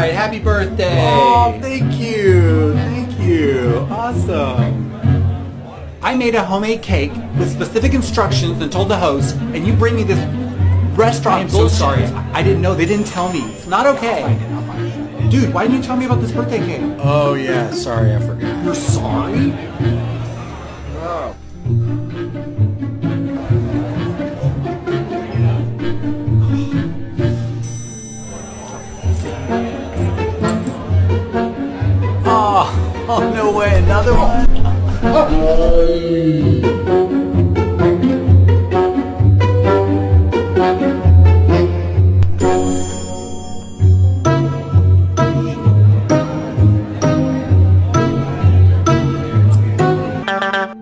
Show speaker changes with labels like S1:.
S1: right, happy birthday.
S2: Oh, thank you. Thank you. Awesome.
S1: I made a homemade cake with specific instructions and told the host, and you bring me this restaurant
S2: I am so
S1: bullshit.
S2: sorry.
S1: I didn't know. They didn't tell me. It's not okay.
S2: I'll find it.
S1: Dude, why didn't you tell me about this birthday cake?
S2: Oh, yeah. Sorry, I forgot.
S1: You're sorry?
S2: Oh.